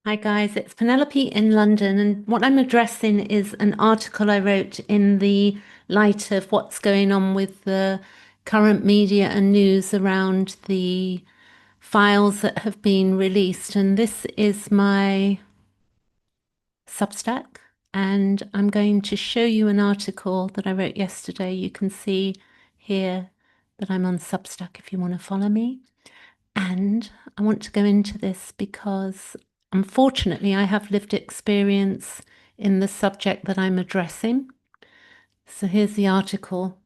Hi guys, it's Penelope in London, and what I'm addressing is an article I wrote in the light of what's going on with the current media and news around the files that have been released. And this is my Substack, and I'm going to show you an article that I wrote yesterday. You can see here that I'm on Substack if you want to follow me. And I want to go into this because unfortunately I have lived experience in the subject that I'm addressing. So here's the article.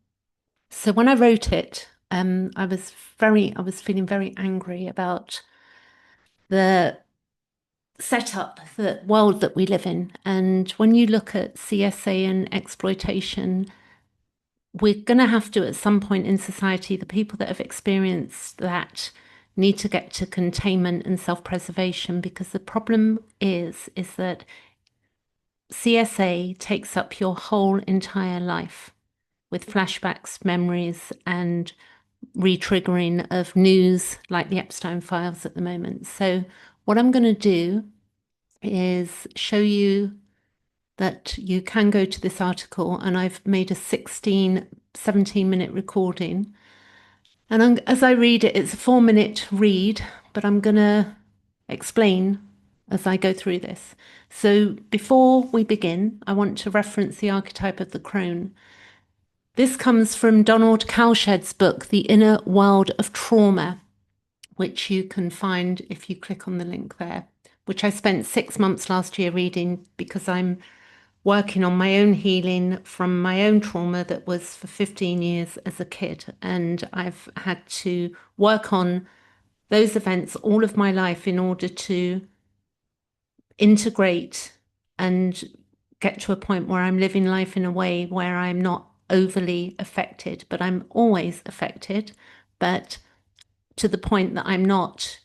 So when I wrote it, I was feeling very angry about the setup, the world that we live in. And when you look at CSA and exploitation, we're going to have to, at some point in society, the people that have experienced that need to get to containment and self-preservation, because the problem is that CSA takes up your whole entire life with flashbacks, memories, and re-triggering of news like the Epstein files at the moment. So what I'm going to do is show you that you can go to this article, and I've made a 17-minute recording. And as I read it, it's a 4-minute read, but I'm going to explain as I go through this. So before we begin, I want to reference the archetype of the crone. This comes from Donald Cowshed's book, The Inner World of Trauma, which you can find if you click on the link there, which I spent 6 months last year reading because I'm working on my own healing from my own trauma that was for 15 years as a kid. And I've had to work on those events all of my life in order to integrate and get to a point where I'm living life in a way where I'm not overly affected, but I'm always affected, but to the point that I'm not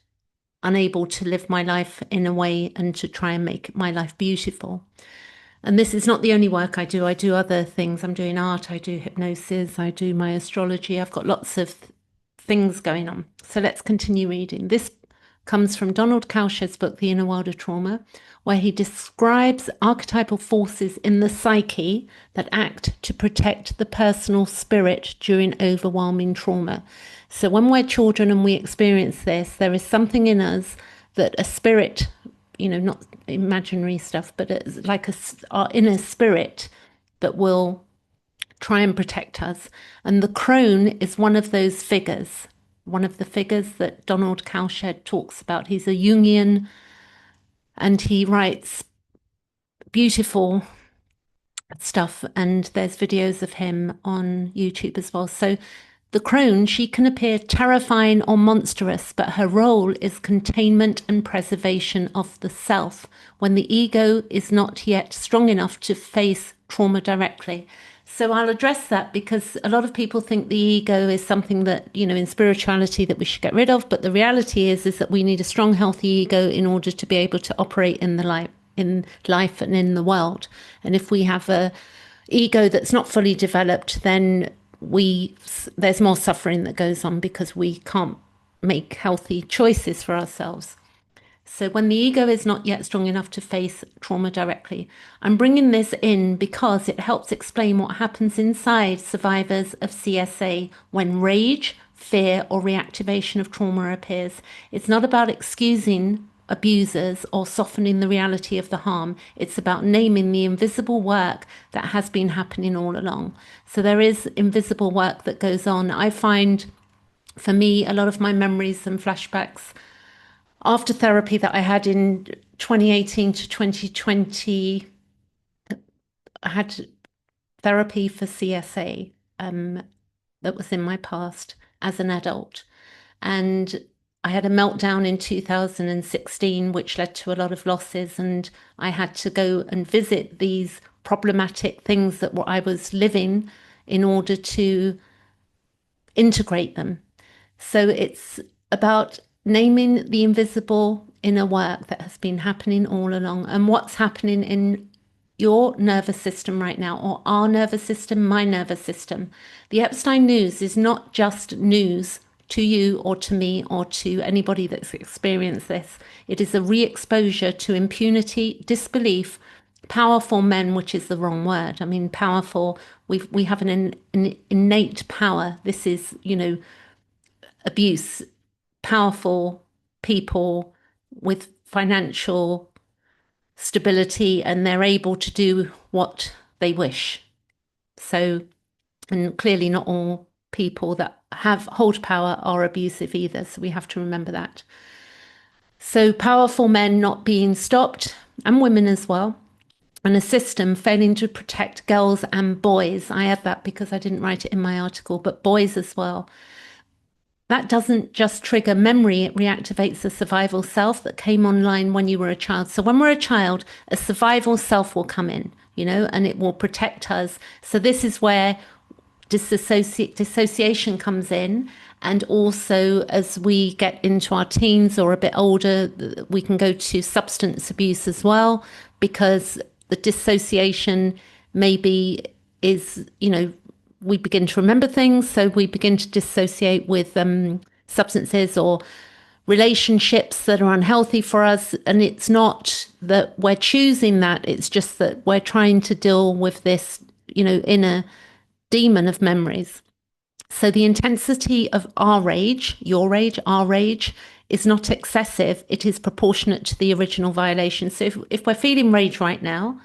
unable to live my life in a way and to try and make my life beautiful. And this is not the only work I do. I do other things. I'm doing art, I do hypnosis, I do my astrology. I've got lots of things going on. So let's continue reading. This comes from Donald Cowshed's book, The Inner World of Trauma, where he describes archetypal forces in the psyche that act to protect the personal spirit during overwhelming trauma. So when we're children and we experience this, there is something in us that a spirit, not imaginary stuff, but it's like our inner spirit that will try and protect us. And the crone is one of those figures, one of the figures that Donald Cowshed talks about. He's a Jungian, and he writes beautiful stuff, and there's videos of him on YouTube as well. So the crone, she can appear terrifying or monstrous, but her role is containment and preservation of the self when the ego is not yet strong enough to face trauma directly. So I'll address that because a lot of people think the ego is something that, in spirituality that we should get rid of. But the reality is that we need a strong, healthy ego in order to be able to operate in life and in the world. And if we have a ego that's not fully developed, then there's more suffering that goes on because we can't make healthy choices for ourselves. So when the ego is not yet strong enough to face trauma directly, I'm bringing this in because it helps explain what happens inside survivors of CSA when rage, fear, or reactivation of trauma appears. It's not about excusing abusers or softening the reality of the harm. It's about naming the invisible work that has been happening all along. So there is invisible work that goes on. I find, for me, a lot of my memories and flashbacks after therapy that I had in 2018 to 2020, I had therapy for CSA that was in my past as an adult. And I had a meltdown in 2016, which led to a lot of losses. And I had to go and visit these problematic things that I was living in order to integrate them. So it's about naming the invisible inner work that has been happening all along and what's happening in your nervous system right now, or our nervous system, my nervous system. The Epstein news is not just news to you or to me or to anybody that's experienced this. It is a re-exposure to impunity, disbelief, powerful men, which is the wrong word. I mean, powerful, we have an innate power. This is, abuse, powerful people with financial stability, and they're able to do what they wish. So, and clearly not all people that have hold power are abusive either. So we have to remember that. So powerful men not being stopped, and women as well, and a system failing to protect girls and boys. I add that because I didn't write it in my article, but boys as well. That doesn't just trigger memory, it reactivates a survival self that came online when you were a child. So when we're a child, a survival self will come in, and it will protect us. So this is where dissociation comes in. And also, as we get into our teens or a bit older, we can go to substance abuse as well, because the dissociation maybe is, we begin to remember things. So we begin to dissociate with substances or relationships that are unhealthy for us. And it's not that we're choosing that, it's just that we're trying to deal with this, inner demon of memories. So the intensity of our rage, your rage, our rage, is not excessive. It is proportionate to the original violation. So if we're feeling rage right now,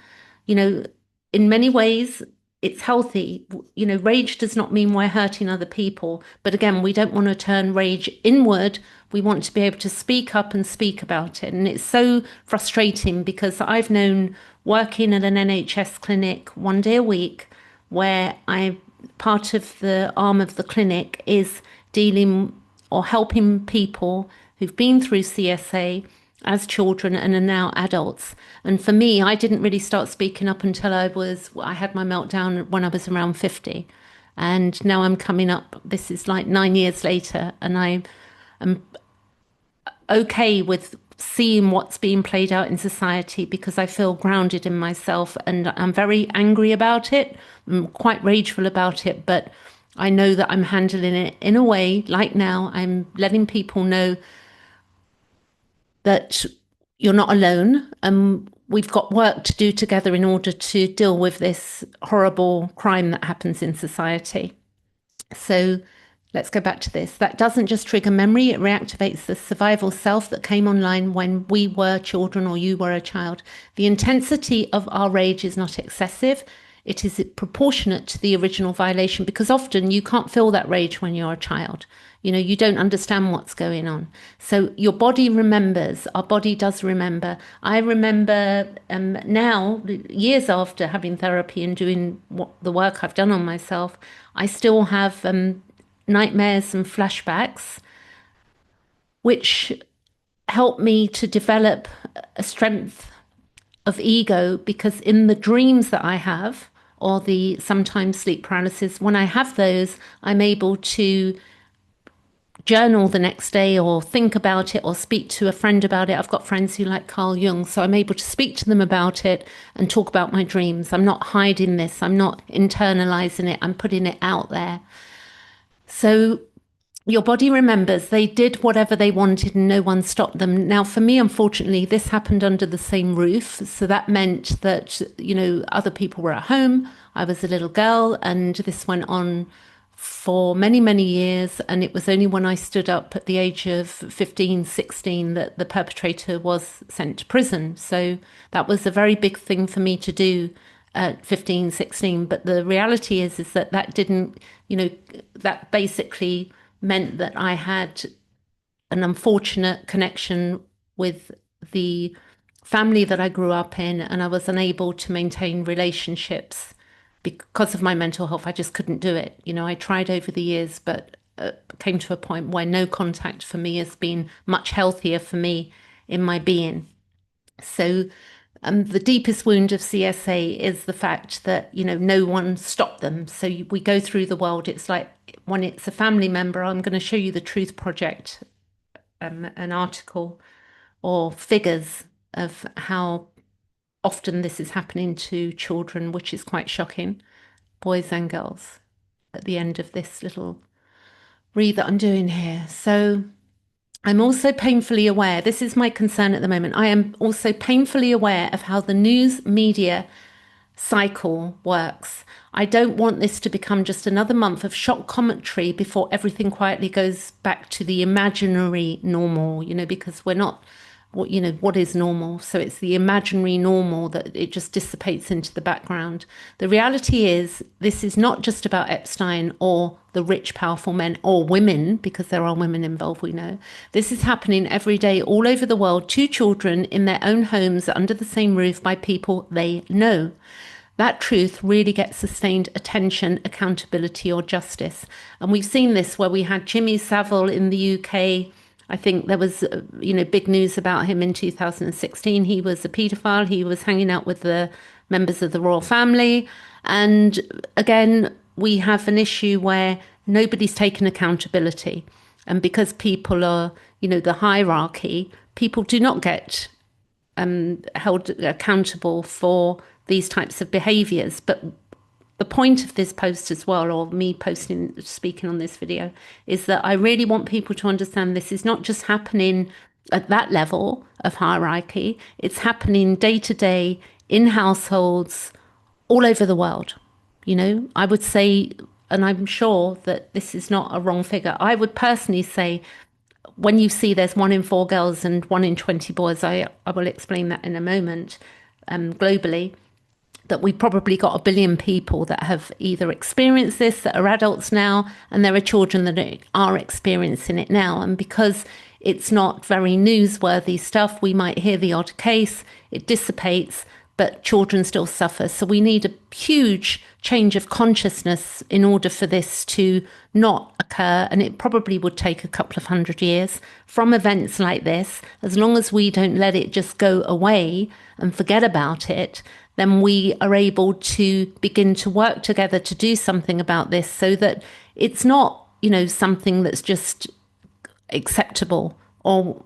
you know, in many ways, it's healthy. Rage does not mean we're hurting other people. But again, we don't want to turn rage inward. We want to be able to speak up and speak about it. And it's so frustrating because I've known working at an NHS clinic 1 day a week where part of the arm of the clinic is dealing or helping people who've been through CSA as children and are now adults. And for me, I didn't really start speaking up until I had my meltdown when I was around 50. And now I'm coming up, this is like 9 years later, and I am okay with seeing what's being played out in society because I feel grounded in myself, and I'm very angry about it. I'm quite rageful about it, but I know that I'm handling it in a way, like now, I'm letting people know that you're not alone. We've got work to do together in order to deal with this horrible crime that happens in society. So let's go back to this. That doesn't just trigger memory, it reactivates the survival self that came online when we were children or you were a child. The intensity of our rage is not excessive. It is proportionate to the original violation, because often you can't feel that rage when you're a child. You don't understand what's going on. So your body remembers. Our body does remember. I remember now, years after having therapy and doing the work I've done on myself, I still have nightmares and flashbacks, which help me to develop a strength of ego, because in the dreams that I have, or the sometimes sleep paralysis, when I have those, I'm able to journal the next day or think about it or speak to a friend about it. I've got friends who like Carl Jung, so I'm able to speak to them about it and talk about my dreams. I'm not hiding this. I'm not internalizing it. I'm putting it out there. So your body remembers. They did whatever they wanted and no one stopped them. Now, for me, unfortunately, this happened under the same roof. So that meant that, other people were at home. I was a little girl, and this went on for many, many years. And it was only when I stood up at the age of 15, 16 that the perpetrator was sent to prison. So that was a very big thing for me to do at 15, 16. But the reality is that didn't, that basically meant that I had an unfortunate connection with the family that I grew up in, and I was unable to maintain relationships because of my mental health. I just couldn't do it. I tried over the years, but came to a point where no contact for me has been much healthier for me in my being. So the deepest wound of CSA is the fact that, no one stopped them. So we go through the world. It's like when it's a family member, I'm going to show you the Truth Project, an article or figures of how often this is happening to children, which is quite shocking, boys and girls, at the end of this little read that I'm doing here. So I'm also painfully aware, this is my concern at the moment. I am also painfully aware of how the news media cycle works. I don't want this to become just another month of shock commentary before everything quietly goes back to the imaginary normal, because we're not what is normal. So it's the imaginary normal that it just dissipates into the background. The reality is, this is not just about Epstein or the rich, powerful men or women, because there are women involved, we know. This is happening every day all over the world to children in their own homes under the same roof by people they know. That truth really gets sustained attention, accountability, or justice. And we've seen this where we had Jimmy Savile in the UK. I think there was, big news about him in 2016. He was a paedophile. He was hanging out with the members of the royal family. And again, we have an issue where nobody's taken accountability. And because people are, the hierarchy, people do not get held accountable for these types of behaviors. But the point of this post as well, or me speaking on this video, is that I really want people to understand this is not just happening at that level of hierarchy, it's happening day to day in households all over the world. I would say, and I'm sure that this is not a wrong figure, I would personally say when you see there's 1 in 4 girls and 1 in 20 boys, I will explain that in a moment, globally, that we've probably got 1 billion people that have either experienced this, that are adults now, and there are children that are experiencing it now. And because it's not very newsworthy stuff, we might hear the odd case, it dissipates, but children still suffer. So we need a huge change of consciousness in order for this to not occur. And it probably would take a couple of 100 years from events like this. As long as we don't let it just go away and forget about it, then we are able to begin to work together to do something about this, so that it's not, something that's just acceptable, or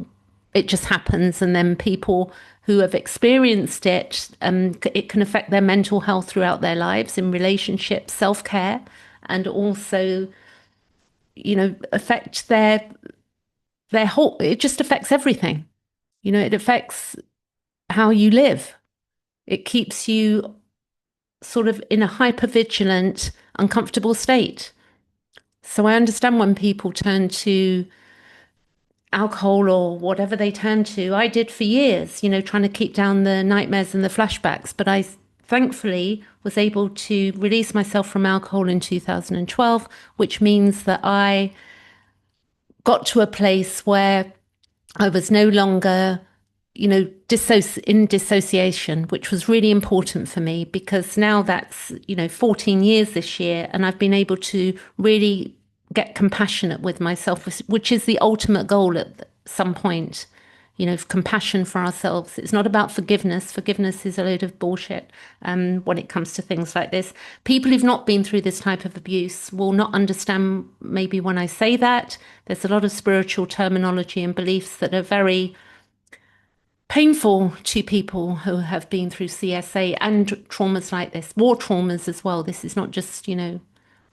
it just happens, and then people who have experienced it, it can affect their mental health throughout their lives, in relationships, self-care, and also, affect their whole, it just affects everything. It affects how you live. It keeps you sort of in a hypervigilant, uncomfortable state. So I understand when people turn to alcohol or whatever they turn to. I did for years, trying to keep down the nightmares and the flashbacks. But I thankfully was able to release myself from alcohol in 2012, which means that I got to a place where I was no longer, in dissociation, which was really important for me, because now that's, 14 years this year, and I've been able to really get compassionate with myself, which is the ultimate goal at some point. Compassion for ourselves. It's not about forgiveness. Forgiveness is a load of bullshit when it comes to things like this. People who've not been through this type of abuse will not understand maybe when I say that. There's a lot of spiritual terminology and beliefs that are very painful to people who have been through CSA and traumas like this, war traumas as well. This is not just, we're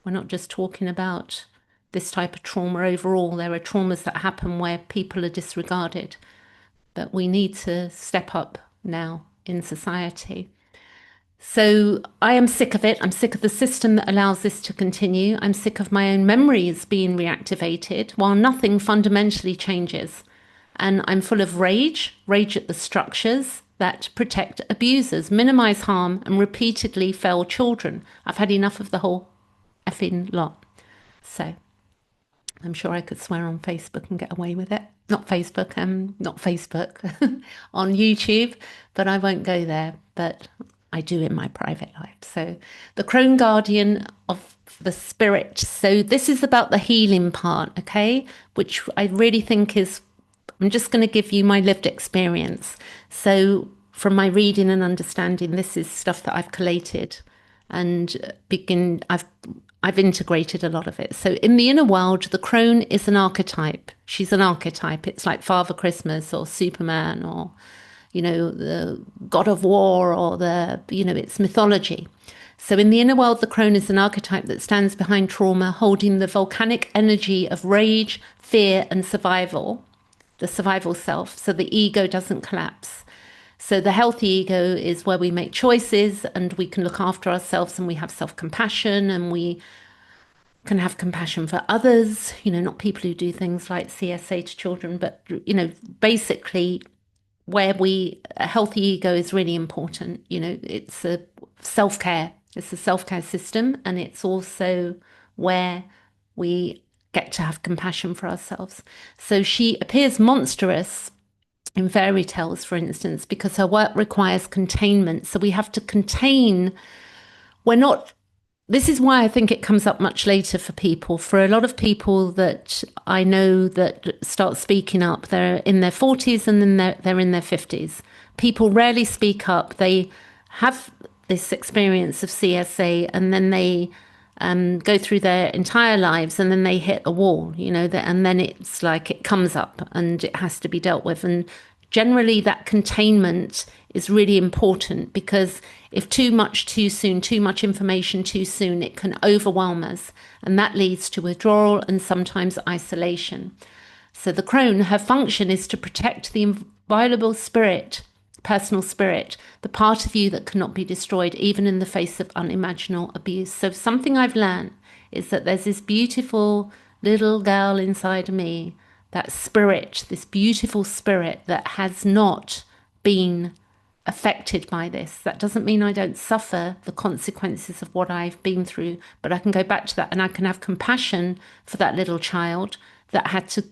not just talking about this type of trauma overall. There are traumas that happen where people are disregarded. But we need to step up now in society. So I am sick of it. I'm sick of the system that allows this to continue. I'm sick of my own memories being reactivated while nothing fundamentally changes. And I'm full of rage at the structures that protect abusers, minimize harm, and repeatedly fail children. I've had enough of the whole effing lot. So I'm sure I could swear on Facebook and get away with it. Not Facebook, not Facebook, on YouTube, but I won't go there. But I do in my private life. So the Crone Guardian of the Spirit. So this is about the healing part, okay? Which I really think is, I'm just going to give you my lived experience. So from my reading and understanding, this is stuff that I've collated and I've integrated a lot of it. So in the inner world, the crone is an archetype. She's an archetype. It's like Father Christmas or Superman or, the God of War or it's mythology. So in the inner world, the crone is an archetype that stands behind trauma, holding the volcanic energy of rage, fear, and survival, the survival self, so the ego doesn't collapse. So the healthy ego is where we make choices and we can look after ourselves and we have self-compassion and we can have compassion for others, not people who do things like CSA to children, but, basically where a healthy ego is really important. It's a self-care. It's a self-care system. And it's also where we get to have compassion for ourselves. So she appears monstrous in fairy tales, for instance, because her work requires containment. So we have to contain. We're not This is why I think it comes up much later for people. For a lot of people that I know that start speaking up, they're in their 40s and then they're in their 50s. People rarely speak up. They have this experience of CSA and then they go through their entire lives and then they hit a wall, and then it's like it comes up and it has to be dealt with. And generally that containment is really important, because if too much too soon, too much information too soon, it can overwhelm us. And that leads to withdrawal and sometimes isolation. So the crone, her function is to protect the inviolable spirit, personal spirit, the part of you that cannot be destroyed, even in the face of unimaginable abuse. So something I've learned is that there's this beautiful little girl inside of me, that spirit, this beautiful spirit that has not been affected by this. That doesn't mean I don't suffer the consequences of what I've been through, but I can go back to that and I can have compassion for that little child that had to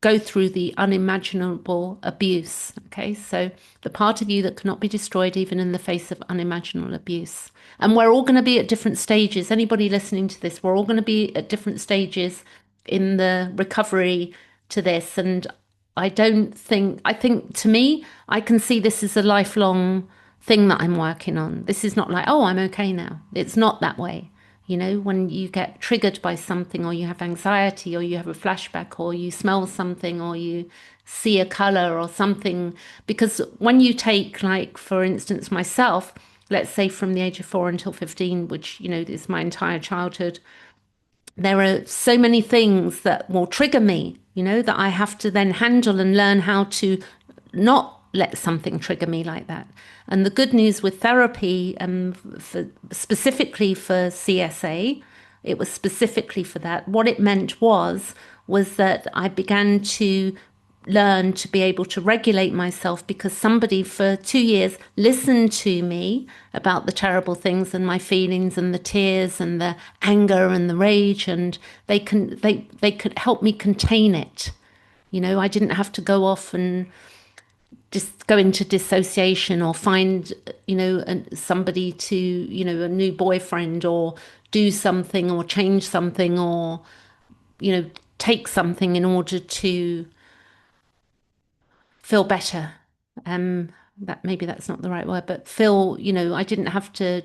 go through the unimaginable abuse. Okay, so the part of you that cannot be destroyed even in the face of unimaginable abuse. And we're all going to be at different stages. Anybody listening to this, we're all going to be at different stages in the recovery to this. And I think to me, I can see this as a lifelong thing that I'm working on. This is not like, oh, I'm okay now. It's not that way. When you get triggered by something, or you have anxiety, or you have a flashback, or you smell something, or you see a color or something, because when you take, like, for instance, myself, let's say from the age of 4 until 15, which, is my entire childhood, there are so many things that will trigger me, that I have to then handle and learn how to not let something trigger me like that. And the good news with therapy, specifically for CSA, it was specifically for that. What it meant was that I began to learn to be able to regulate myself, because somebody for 2 years listened to me about the terrible things and my feelings and the tears and the anger and the rage, and they could help me contain it. I didn't have to go off and just go into dissociation, or find somebody to a new boyfriend, or do something, or change something, or take something in order to feel better. That maybe that's not the right word, but feel, I didn't have to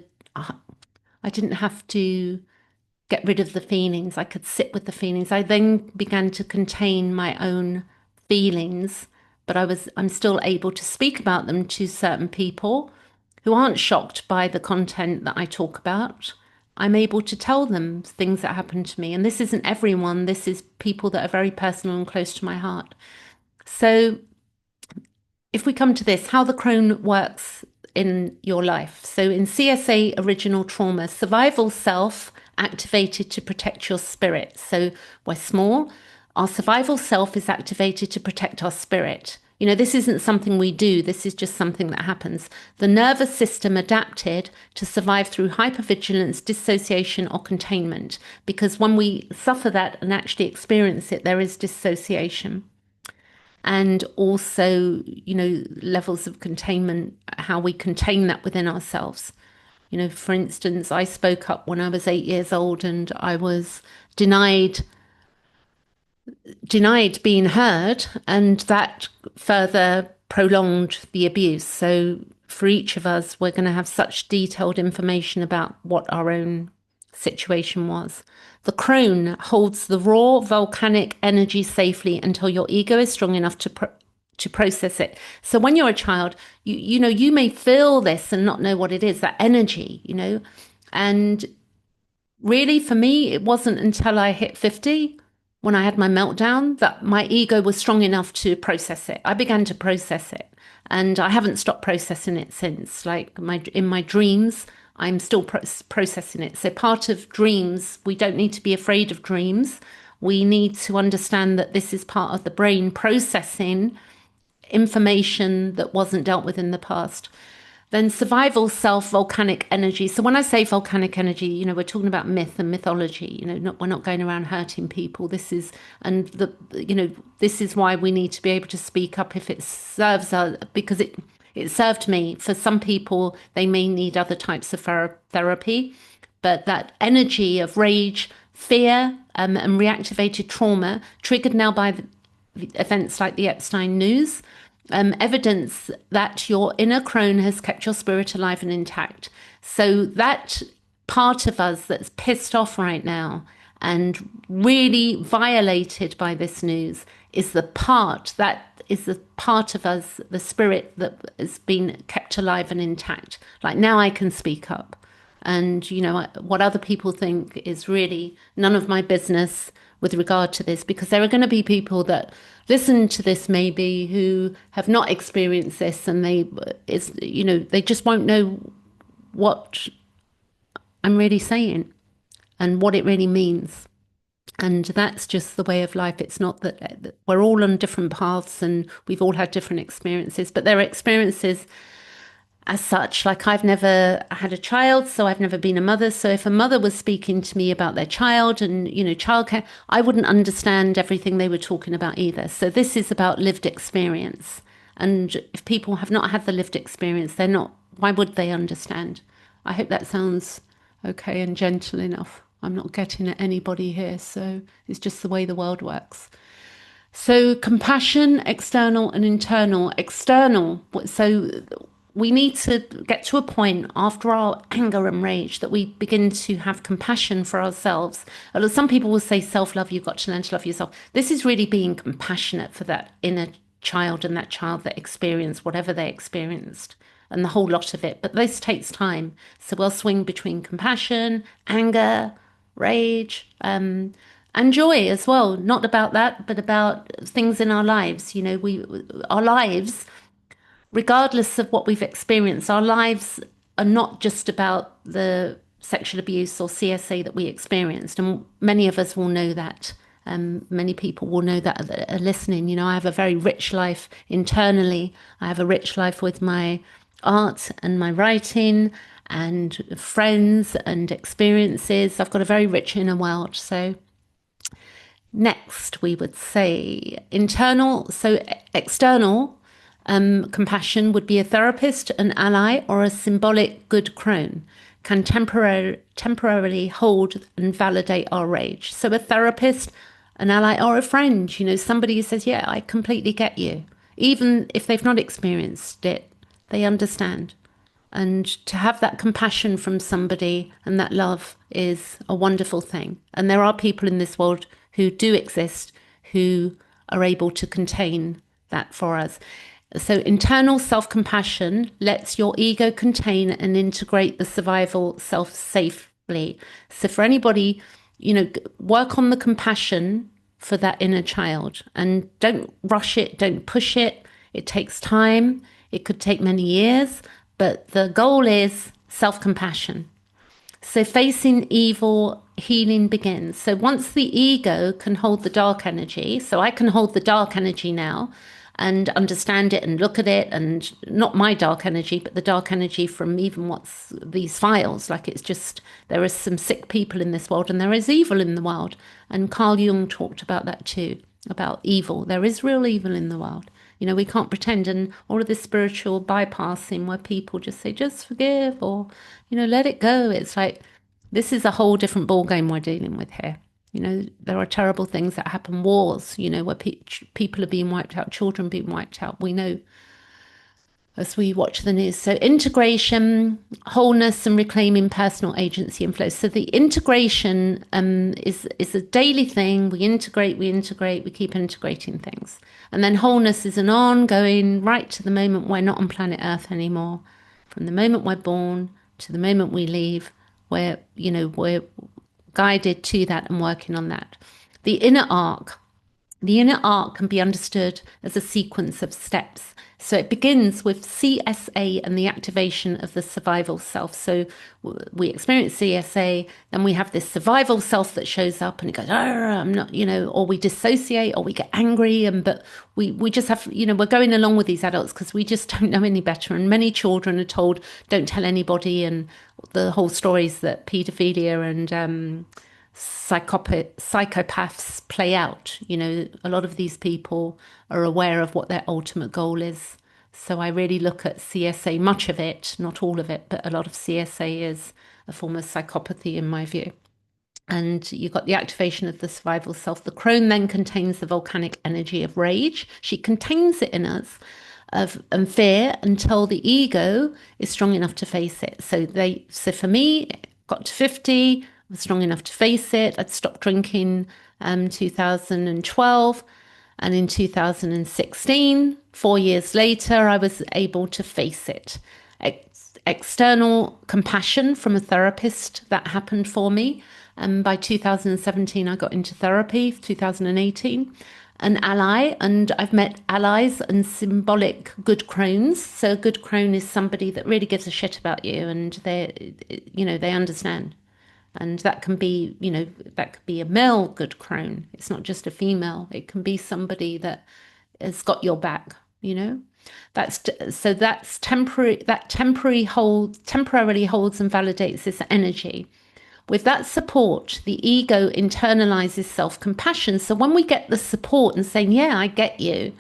get rid of the feelings. I could sit with the feelings. I then began to contain my own feelings, but I'm still able to speak about them to certain people who aren't shocked by the content that I talk about. I'm able to tell them things that happened to me. And this isn't everyone. This is people that are very personal and close to my heart. So if we come to this, how the crone works in your life. So in CSA original trauma, survival self activated to protect your spirit. So we're small. Our survival self is activated to protect our spirit. This isn't something we do. This is just something that happens. The nervous system adapted to survive through hypervigilance, dissociation, or containment, because when we suffer that and actually experience it, there is dissociation. And also, levels of containment, how we contain that within ourselves. For instance, I spoke up when I was 8 years old, and I was denied being heard, and that further prolonged the abuse. So for each of us, we're going to have such detailed information about what our own situation was. The crone holds the raw volcanic energy safely until your ego is strong enough to process it. So when you're a child, you may feel this and not know what it is, that energy, And really, for me, it wasn't until I hit 50 when I had my meltdown that my ego was strong enough to process it. I began to process it, and I haven't stopped processing it since. Like in my dreams, I'm still processing it. So part of dreams, we don't need to be afraid of dreams. We need to understand that this is part of the brain processing information that wasn't dealt with in the past. Then survival self volcanic energy. So when I say volcanic energy, we're talking about myth and mythology. We're not going around hurting people. This is and the this is why we need to be able to speak up if it serves us, because it served me. For some people, they may need other types of therapy, but that energy of rage, fear, and reactivated trauma triggered now by the events like the Epstein news, evidence that your inner crone has kept your spirit alive and intact. So that part of us that's pissed off right now and really violated by this news is the part of us, the spirit that has been kept alive and intact. Like now I can speak up. And, what other people think is really none of my business with regard to this, because there are going to be people that listen to this maybe who have not experienced this, and they just won't know what I'm really saying and what it really means. And that's just the way of life. It's not that we're all on different paths and we've all had different experiences, but there are experiences as such. Like I've never had a child, so I've never been a mother. So if a mother was speaking to me about their child and, childcare, I wouldn't understand everything they were talking about either. So this is about lived experience. And if people have not had the lived experience, why would they understand? I hope that sounds okay and gentle enough. I'm not getting at anybody here. So it's just the way the world works. So compassion, external and internal. External, so we need to get to a point after our anger and rage that we begin to have compassion for ourselves. Some people will say self-love, you've got to learn to love yourself. This is really being compassionate for that inner child and that child that experienced whatever they experienced and the whole lot of it. But this takes time. So we'll swing between compassion, anger, rage, and joy as well. Not about that, but about things in our lives. Our lives, regardless of what we've experienced, our lives are not just about the sexual abuse or CSA that we experienced. And many of us will know that. Many people will know that are listening. I have a very rich life internally. I have a rich life with my art and my writing and friends and experiences. I've got a very rich inner world. So next, we would say internal. So external compassion would be a therapist, an ally, or a symbolic good crone can temporarily hold and validate our rage. So a therapist, an ally, or a friend, somebody who says, yeah, I completely get you. Even if they've not experienced it, they understand. And to have that compassion from somebody and that love is a wonderful thing. And there are people in this world who do exist who are able to contain that for us. So internal self-compassion lets your ego contain and integrate the survival self safely. So for anybody, work on the compassion for that inner child and don't rush it, don't push it. It takes time. It could take many years, but the goal is self-compassion. So facing evil, healing begins. So once the ego can hold the dark energy, so I can hold the dark energy now and understand it and look at it, and not my dark energy, but the dark energy from even what's these files. Like it's just, there are some sick people in this world and there is evil in the world. And Carl Jung talked about that too, about evil. There is real evil in the world. We can't pretend, and all of this spiritual bypassing where people just say, just forgive or, let it go. It's like, this is a whole different ball game we're dealing with here. There are terrible things that happen, wars, where people are being wiped out, children being wiped out. We know as we watch the news. So integration, wholeness, and reclaiming personal agency and flow. So the integration is a daily thing. We integrate, we keep integrating things. And then wholeness is an ongoing, right to the moment we're not on planet Earth anymore. From the moment we're born to the moment we leave, we're guided to that and working on that. The inner arc. The inner arc can be understood as a sequence of steps. So it begins with CSA and the activation of the survival self. So we experience CSA, then we have this survival self that shows up and it goes, I'm not, or we dissociate or we get angry. But we just have, we're going along with these adults because we just don't know any better. And many children are told, don't tell anybody. And the whole story is that paedophilia and psychopaths play out. A lot of these people are aware of what their ultimate goal is. So I really look at CSA, much of it, not all of it, but a lot of CSA is a form of psychopathy in my view. And you've got the activation of the survival self. The crone then contains the volcanic energy of rage. She contains it in us and fear until the ego is strong enough to face it. So for me, got to 50, I was strong enough to face it. I'd stopped drinking 2012. And in 2016, 4 years later, I was able to face it. External compassion from a therapist, that happened for me. And by 2017, I got into therapy, 2018. An ally, and I've met allies and symbolic good crones. So a good crone is somebody that really gives a shit about you and they understand. And that can be, that could be a male good crone. It's not just a female. It can be somebody that has got your back. That's temporary. That temporarily holds and validates this energy. With that support, the ego internalizes self-compassion. So when we get the support and saying, yeah, I get you,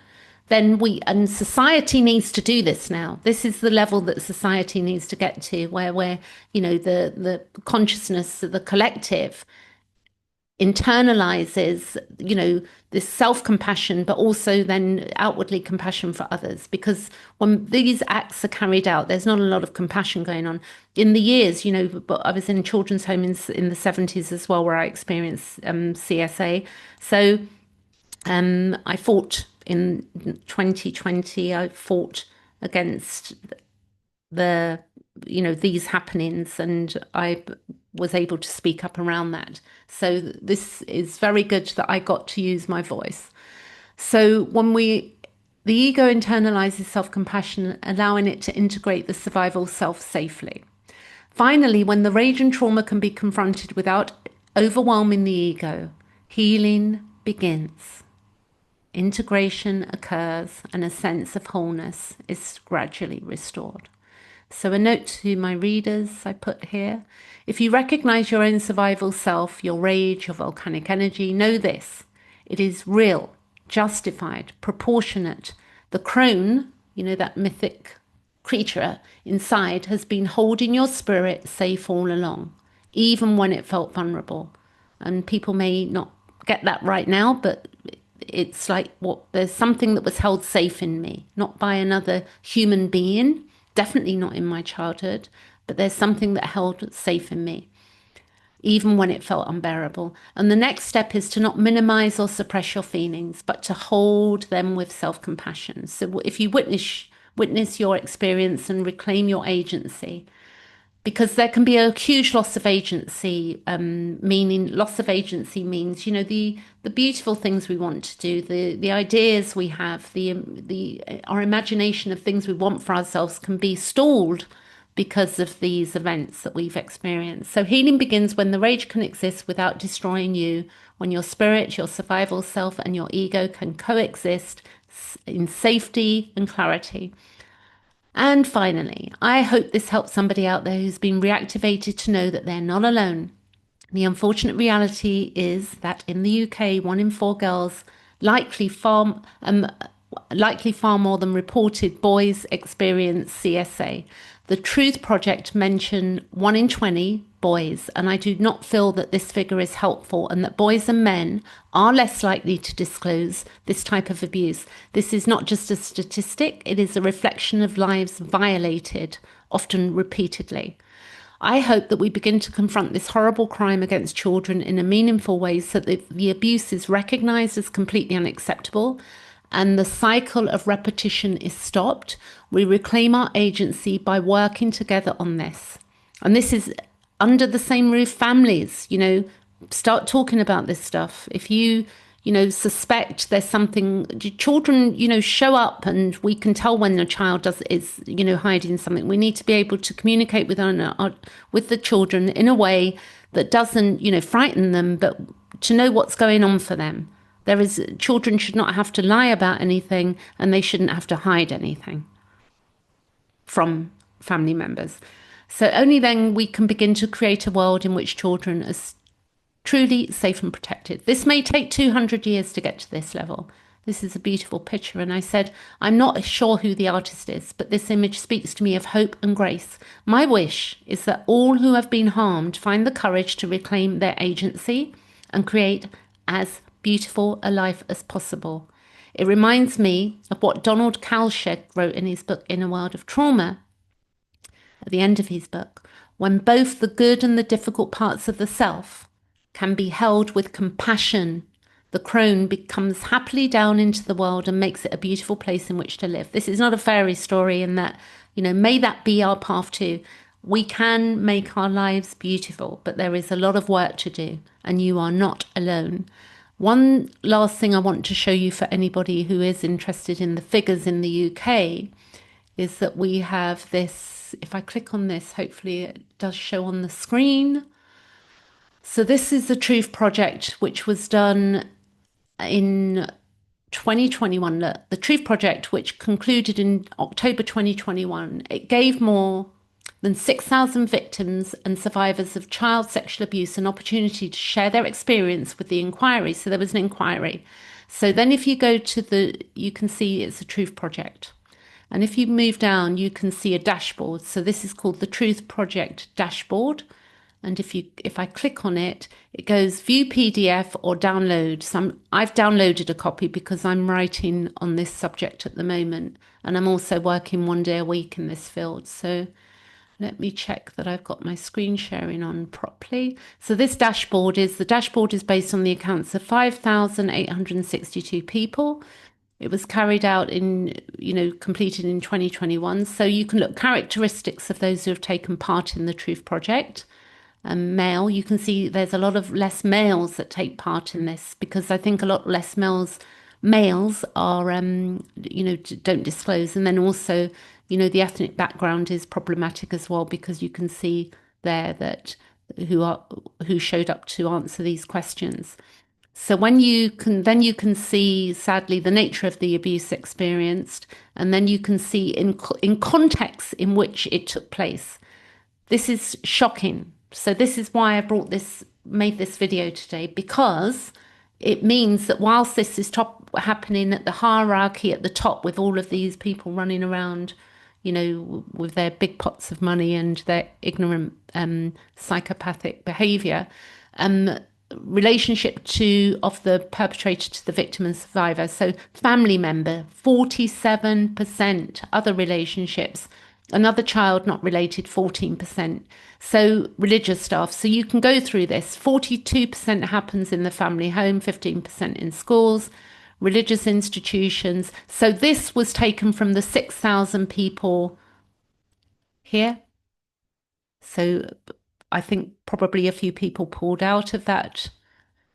then and society needs to do this now. This is the level that society needs to get to, where the consciousness of the collective internalizes, this self-compassion, but also then outwardly compassion for others. Because when these acts are carried out, there's not a lot of compassion going on. In the years, but I was in a children's home in the 70s as well, where I experienced CSA. So I fought in 2020, I fought against these happenings, and I was able to speak up around that. So this is very good that I got to use my voice. So the ego internalizes self-compassion, allowing it to integrate the survival self safely. Finally, when the rage and trauma can be confronted without overwhelming the ego, healing begins. Integration occurs and a sense of wholeness is gradually restored. So a note to my readers I put here. If you recognize your own survival self, your rage, your volcanic energy, know this. It is real, justified, proportionate. The crone, that mythic creature inside, has been holding your spirit safe all along, even when it felt vulnerable. And people may not get that right now, but it's like there's something that was held safe in me, not by another human being, definitely not in my childhood, but there's something that held safe in me, even when it felt unbearable. And the next step is to not minimize or suppress your feelings, but to hold them with self-compassion. So if you witness your experience and reclaim your agency, because there can be a huge loss of agency, meaning loss of agency means, the beautiful things we want to do, the ideas we have, our imagination of things we want for ourselves can be stalled because of these events that we've experienced. So healing begins when the rage can exist without destroying you, when your spirit, your survival self, and your ego can coexist in safety and clarity. And finally, I hope this helps somebody out there who's been reactivated to know that they're not alone. The unfortunate reality is that in the UK, 1 in 4 girls, likely far more than reported boys, experience CSA. The Truth Project mentioned 1 in 20 boys, and I do not feel that this figure is helpful and that boys and men are less likely to disclose this type of abuse. This is not just a statistic, it is a reflection of lives violated, often repeatedly. I hope that we begin to confront this horrible crime against children in a meaningful way so that the abuse is recognised as completely unacceptable and the cycle of repetition is stopped. We reclaim our agency by working together on this. And this is under the same roof families, start talking about this stuff. If you, suspect there's something, children, show up and we can tell when a child is, hiding something. We need to be able to communicate with the children in a way that doesn't, frighten them, but to know what's going on for them. Children should not have to lie about anything and they shouldn't have to hide anything from family members. So only then we can begin to create a world in which children are truly safe and protected. This may take 200 years to get to this level. This is a beautiful picture. And I said, I'm not sure who the artist is, but this image speaks to me of hope and grace. My wish is that all who have been harmed find the courage to reclaim their agency and create as beautiful a life as possible. It reminds me of what Donald Kalscheg wrote in his book, In a World of Trauma, at the end of his book, when both the good and the difficult parts of the self can be held with compassion, the crone becomes happily down into the world and makes it a beautiful place in which to live. This is not a fairy story, in that, may that be our path too. We can make our lives beautiful, but there is a lot of work to do, and you are not alone. One last thing I want to show you, for anybody who is interested in the figures in the UK, is that we have this. If I click on this, hopefully it does show on the screen. So this is the Truth Project, which was done in 2021. The Truth Project, which concluded in October 2021, it gave more than 6,000 victims and survivors of child sexual abuse an opportunity to share their experience with the inquiry. So there was an inquiry. So then if you go to you can see it's a Truth Project. And if you move down, you can see a dashboard. So this is called the Truth Project dashboard. And if I click on it, it goes view PDF or download. So I've downloaded a copy because I'm writing on this subject at the moment. And I'm also working 1 day a week in this field. So let me check that I've got my screen sharing on properly. So the dashboard is based on the accounts of 5,862 people. It was carried out completed in 2021. So you can look characteristics of those who have taken part in the Truth Project. Male, you can see there's a lot of less males that take part in this, because I think a lot less males are, don't disclose. And then also, the ethnic background is problematic as well, because you can see there that who showed up to answer these questions. So then you can see, sadly, the nature of the abuse experienced, and then you can see in context in which it took place. This is shocking. So this is why I made this video today, because it means that whilst this is happening at the hierarchy at the top, with all of these people running around, with their big pots of money and their ignorant psychopathic behavior, relationship of the perpetrator to the victim and survivor. So family member, 47%, other relationships, another child not related, 14%. So religious staff. So you can go through this. 42% happens in the family home, 15% in schools, religious institutions. So this was taken from the 6,000 people here. So I think probably a few people pulled out of that.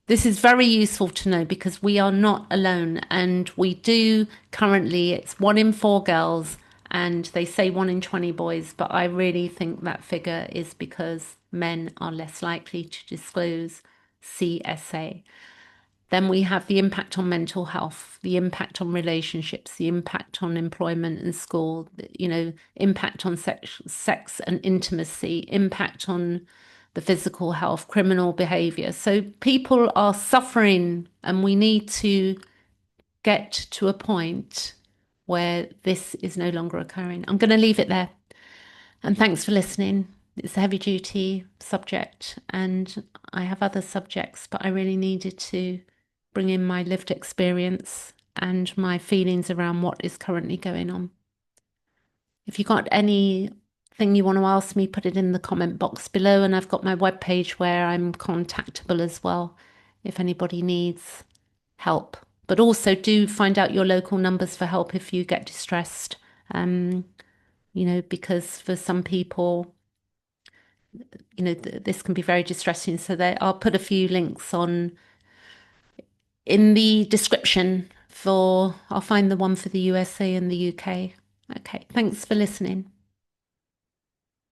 This is very useful to know, because we are not alone, and we do currently, it's 1 in 4 girls, and they say 1 in 20 boys, but I really think that figure is because men are less likely to disclose CSA. Then we have the impact on mental health, the impact on relationships, the impact on employment and school, impact on sex and intimacy, impact on the physical health, criminal behavior. So people are suffering, and we need to get to a point where this is no longer occurring. I'm going to leave it there. And thanks for listening. It's a heavy duty subject, and I have other subjects, but I really needed to bring in my lived experience and my feelings around what is currently going on. If you've got anything you want to ask me, put it in the comment box below, and I've got my webpage where I'm contactable as well if anybody needs help. But also do find out your local numbers for help if you get distressed, because for some people this can be very distressing. So I'll put a few links on in the description I'll find the one for the USA and the UK. Okay, thanks for listening.